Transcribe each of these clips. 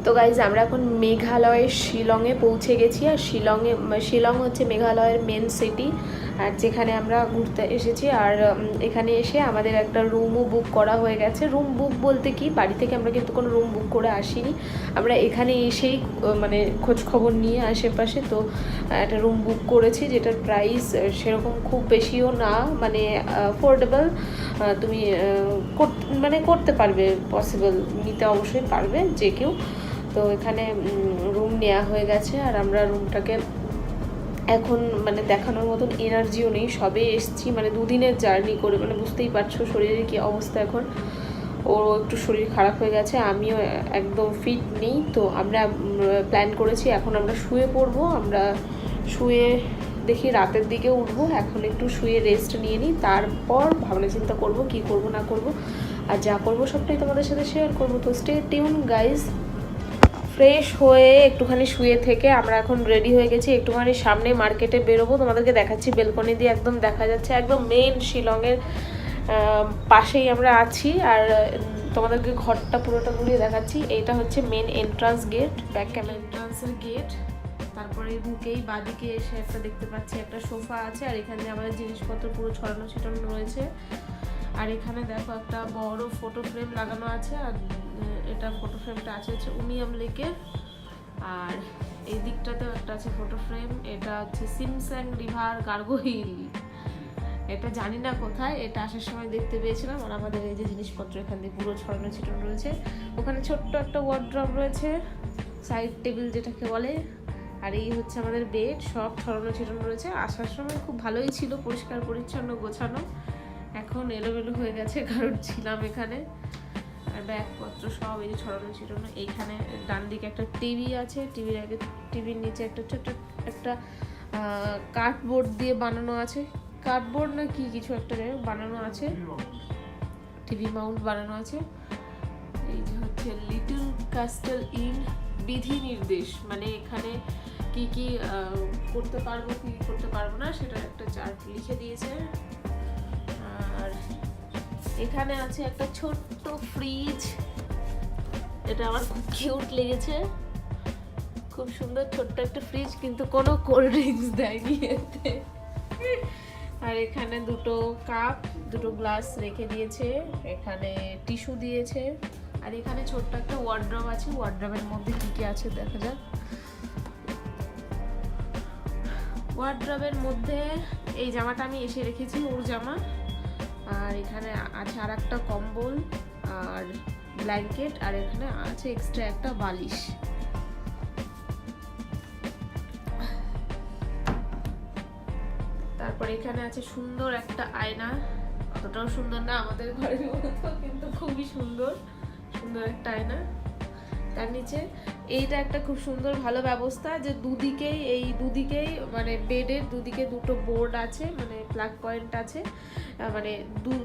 তো গাইজ আমরা এখন মেঘালয়ের শিলংয়ে পৌঁছে গেছি। আর শিলং হচ্ছে মেঘালয়ের মেন সিটি, আর যেখানে আমরা ঘুরতে এসেছি। আর এখানে এসে আমাদের একটা রুমও বুক করা হয়ে গেছে। রুম বুক বলতে কি, বাড়ি থেকে আমরা কিন্তু কোনো রুম বুক করে আসিনি, আমরা এখানে এসেই মানে খোঁজ খবর নিয়ে আশেপাশে তো একটা রুম বুক করেছি, যেটার প্রাইস সেরকম খুব বেশিও না, মানে অ্যাফোর্ডেবল। তুমি করতে পারবে, পসিবল, নিতে অবশ্যই পারবে যে কেউ। তো এখানে রুম নেওয়া হয়ে গেছে। আর আমরা রুমটাকে এখন মানে দেখানোর মতন এনার্জিও নেই, সবে এসছি, মানে দুদিনের জার্নি করে, মানে বুঝতেই পারছো শরীরের কী অবস্থা এখন। ওরও একটু শরীর খারাপ হয়ে গেছে, আমিও একদম ফিট নেই। তো আমরা প্ল্যান করেছি এখন আমরা শুয়ে পড়বো। আমরা শুয়ে দেখি রাতের দিকে উঠবো, এখন একটু শুয়ে রেস্ট নিয়ে নিই, তারপর ভাবনা চিন্তা করবো কি করব না করব। আর যা করবো সবটাই তোমাদের সাথে শেয়ার করবো। তো স্টে টিউন গাইজ। ফ্রেশ হয়ে একটুখানি শুয়ে থেকে আমরা এখন রেডি হয়ে গেছি, একটুখানি সামনে মার্কেটে বেরোবো, তোমাদেরকে দেখাচ্ছি। বেলকনি দিয়ে একদম দেখা যাচ্ছে, একদম মেন শিলংয়ের পাশেই আমরা আছি। আর তোমাদেরকে ঘরটা পুরোটা ঘুরিয়ে দেখাচ্ছি। এইটা হচ্ছে main entrance gate, back camera এন্ট্রান্সের গেট। তারপরে ঢুকেই বাদিকে এসে একটা দেখতে পাচ্ছি একটা সোফা আছে, আর এখানে আমাদের জিনিসপত্র পুরো ছড়ানো ছিটানো রয়েছে। আর এখানে দেখো একটা বড় ফটো ফ্রেম লাগানো আছে, আর এটা ফটো ফ্রেমটা আছে হচ্ছে উমিয়াম লেকের। আর এই দিকটাতেও একটা আছে ফটো ফ্রেম, এটা হচ্ছে সিমস্যাং রিভার গার্গোহিল। এটা জানি না কোথায়, এটা আসার সময় দেখতে পেয়েছিলাম। আর আমাদের এই যে জিনিসপত্র এখান দিয়ে পুরো ছড়ানো ছিটানো রয়েছে। ওখানে ছোট্ট একটা ওয়ার্ড্রপ রয়েছে, সাইড টেবিল যেটাকে বলে। আর এই হচ্ছে আমাদের বেড, সব ছড়ানো ছিটানো রয়েছে। আসার সময় খুব ভালোই ছিল, পরিষ্কার পরিচ্ছন্ন গোছানো। এখন এলোমেলো হয়ে গেছে, কারণ ছিলাম এখানে। আর ব্যাগপত্র সব এই যে ছড়ানো ছিটানো। এইখানে ডান দিকে একটা টিভি আছে, টিভির নিচে একটা ছোট্ট একটা কার্ডবোর্ড দিয়ে বানানো আছে, কার্ডবোর্ড না কি কিছু একটা বানানো আছে, টিভি মাউন্ট বানানো আছে। এই যে হচ্ছে লিটল ক্যাস্টেল ইন বিধি নির্দেশ, মানে এখানে কি কি করতে পারবো কি করতে পারবো না সেটা একটা চার্ট লিখে দিয়েছে। আর এখানে আছে একটা ছোট্ট ফ্রিজ, এটা আমার খুব কিউট লেগেছে, খুব সুন্দর ছোট্ট একটা ফ্রিজ, কিন্তু কোনো কোল্ড ড্রিঙ্কস দেয়নি এতে। আর এখানে দুটো কাপ, দুটো গ্লাস রেখে দিয়েছে, এখানে টিস্যু দিয়েছে। আর এখানে ছোট্ট একটা ওয়ার্ড্রব আছে, ওয়ার্ড্রবের মধ্যে কি কি আছে দেখা যাক। ওয়ার্ড্রবের মধ্যে এই জামাটা আমি এসে রেখেছি, ওর জামা। আর এখানে আছে আর একটা কম্বল আর ব্ল্যাঙ্কেট, আর এখানে আছে এক্সট্রা একটা বালিশ। তারপর এখানে আছে সুন্দর একটা আয়না, অতটাও সুন্দর না আমাদের ঘরের মতো, কিন্তু খুবই সুন্দর সুন্দর একটা আয়না। তার নিচে এইটা একটা খুব সুন্দর ভালো ব্যবস্থা, যে দুদিকেই মানে বেডের দুদিকে দুটো বোর্ড আছে, মানে প্লাগ পয়েন্ট আছে, মানে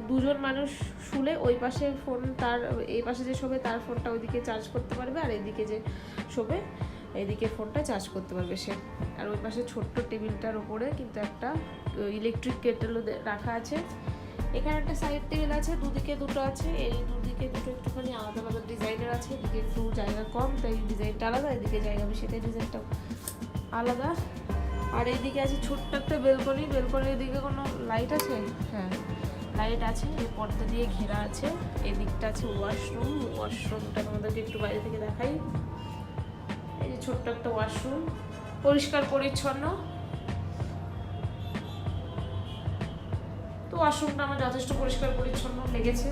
দুজন মানুষ শুলে ওই পাশে ফোন, তার এই পাশে যে শোবে তার ফোনটা ওইদিকে চার্জ করতে পারবে, আর এইদিকে যে শোবে এইদিকে ফোনটা চার্জ করতে পারবে সে। আর ওই পাশে ছোট্ট টেবিলটার উপরে কিন্তু একটা ইলেকট্রিক কেটেলও রাখা আছে। এখানে একটা সাইড টেবিল আছে, দুদিকে দুটো আছে, এই দুদিকে দুটো একটুখানি আলাদা আলাদা ডিজাইনের আছে, এদিকে একটু জায়গা কম তাই ডিজাইনটা আলাদা, এদিকে জায়গা বেশি তাই ডিজাইনটা আলাদা। আর এইদিকে আছে ছোট্ট একটা বেলকনি, বেলকনির দিকে কোনো লাইট আছে? হ্যাঁ লাইট আছে, এই পর্দা দিয়ে ঘেরা আছে। এদিকটা আছে ওয়াশরুম, ওয়াশরুমটা তোমাদেরকে একটু বাইরে থেকে দেখাই। এই যে ছোট্ট একটা ওয়াশরুম, পরিষ্কার পরিচ্ছন্ন। তো ওয়াশরুমটা আমার যথেষ্ট পরিষ্কার পরিচ্ছন্ন লেগেছে।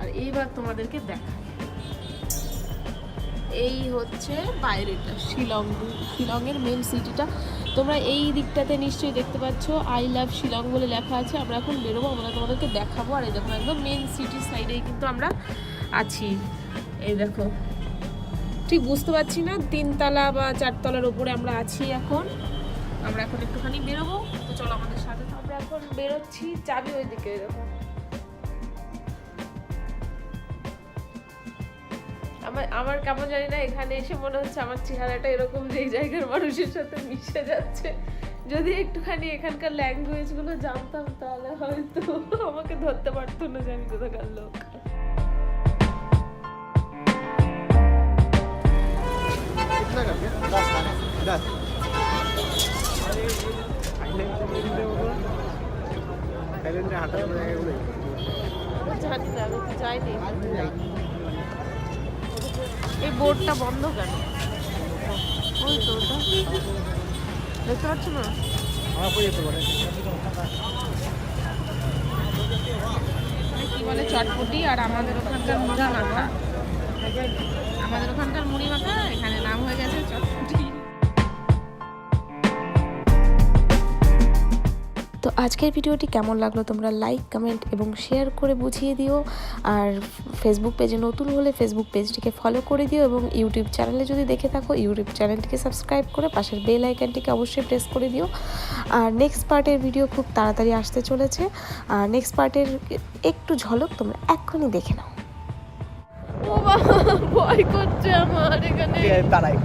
আর এইবার তোমাদেরকে দেখাই, এই হচ্ছে বাইরেটা শিলংয়ের মেন সিটিটা। তোমরা এই দিকটাতে নিশ্চয়ই দেখতে পাচ্ছ আই লাভ শিলং বলে লেখা আছে। আমরা এখন বেরোবো, আমরা তোমাদেরকে দেখাবো। আর এই দেখো একদম মেন সিটির সাইডেই কিন্তু আমরা আছি। এই দেখো, ঠিক বুঝতে পারছি না 3 তলা বা 4 তলার উপরে আমরা আছি এখন। আমরা এখন একটুখানি বেরোবো, তো চলো আমাদের সাথে। আমরা এখন বেরোচ্ছি, চাবি ওইদিকে দেখো। আমার কেমন জানি না, এখানে এসে মনে হচ্ছে আমার চেহারাটা এরকম যে এই জায়গার মানুষের সাথে মিশে যাচ্ছে। যদি একটুখানি এখানকার ল্যাঙ্গুয়েজ গুলো জানতাম তাহলে হয়তো আমাকে ধরতে পারতো না যে আমি কোথাকার লোক। জানি না, আমি তো যাইনি। এই বোর্ডটা বন্ধ কেন? ওই তো ওটা দেখতে পাচ্ছ না? কি বলে চটপটি, আর আমাদের ওখানকার মুড়ি মাখা। আমাদের ওখানকার মুড়ি মাখা এখানে নাম হয়ে গেছে চটপটি। তো আজকের ভিডিওটি কেমন লাগলো তোমরা লাইক, কমেন্ট এবং শেয়ার করে বুঝিয়ে দিও। আর ফেসবুক পেজে নতুন হলে ফেসবুক পেজটিকে ফলো করে দিও, এবং ইউটিউব চ্যানেলে যদি দেখে থাকো ইউটিউব চ্যানেলটিকে সাবস্ক্রাইব করে পাশের বেল আইকনটিকে অবশ্যই প্রেস করে দিও। আর নেক্সট পার্টের ভিডিও খুব তাড়াতাড়ি আসতে চলেছে। আর নেক্সট পার্টের একটু ঝলক তোমরা এক্ষুনি দেখে নাও। ও বাবা, ভয় করছে আমার এখানে। দাঁড়াই